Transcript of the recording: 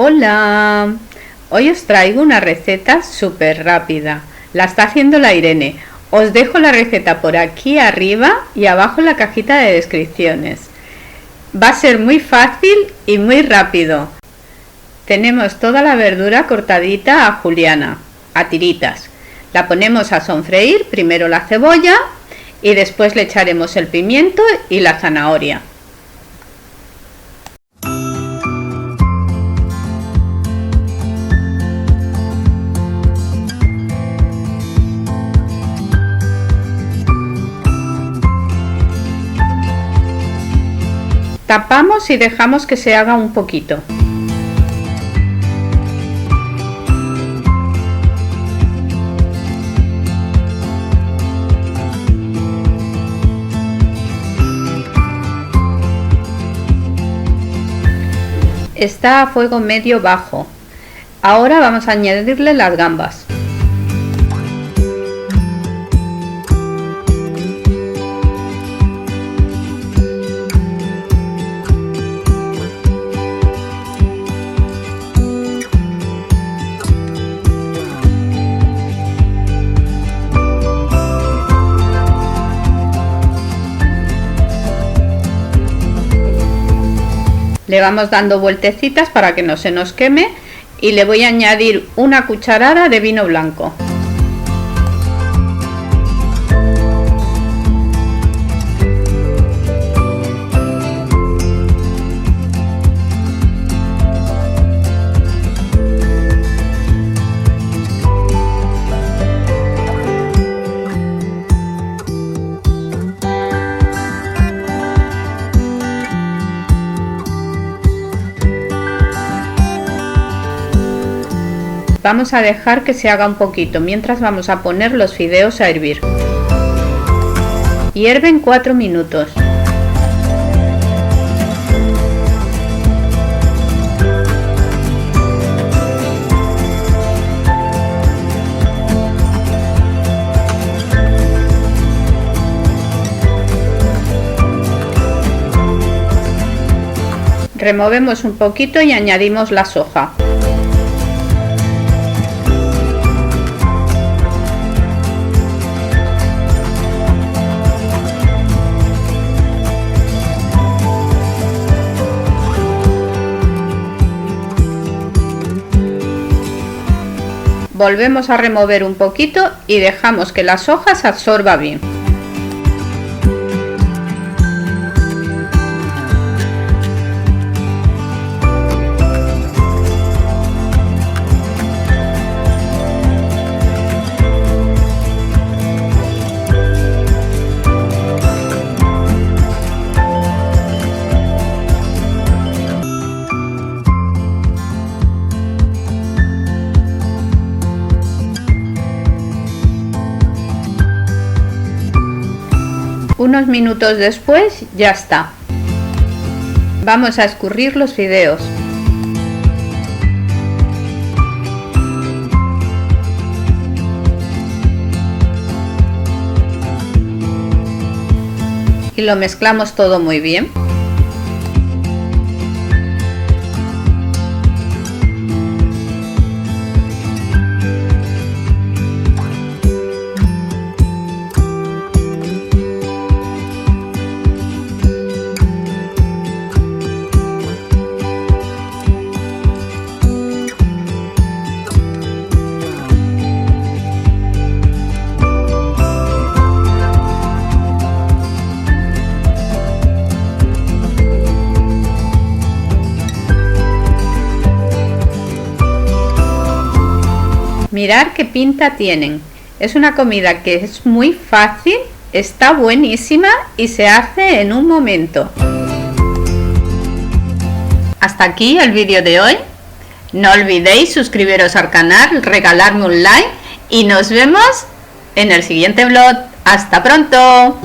Hola, hoy os traigo una receta súper rápida. La está haciendo la Irene. Os dejo la receta por aquí arriba y abajo en la cajita de descripciones. Va a ser muy fácil y muy rápido. Tenemos toda la verdura cortadita a juliana, a tiritas. La ponemos a sonfreír, primero la cebolla y después le echaremos el pimiento y la zanahoria. Tapamos y dejamos que se haga un poquito. Está a fuego medio bajo. Ahora vamos a añadirle las gambas. Le vamos dando vueltecitas para que no se nos queme y le voy a añadir una cucharada de vino blanco. Vamos a dejar que se haga un poquito, mientras vamos a poner los fideos a hervir. Hierven 4 minutos. Removemos un poquito y añadimos la soja. Volvemos a remover un poquito y dejamos que la soja se absorba bien. Unos minutos después ya está. Vamos a escurrir los fideos. Y lo mezclamos todo muy bien. Mirad qué pinta tienen. Es una comida que es muy fácil, está buenísima y se hace en un momento. Hasta aquí el vídeo de hoy. No olvidéis suscribiros al canal, regalarme un like y nos vemos en el siguiente vlog. ¡Hasta pronto!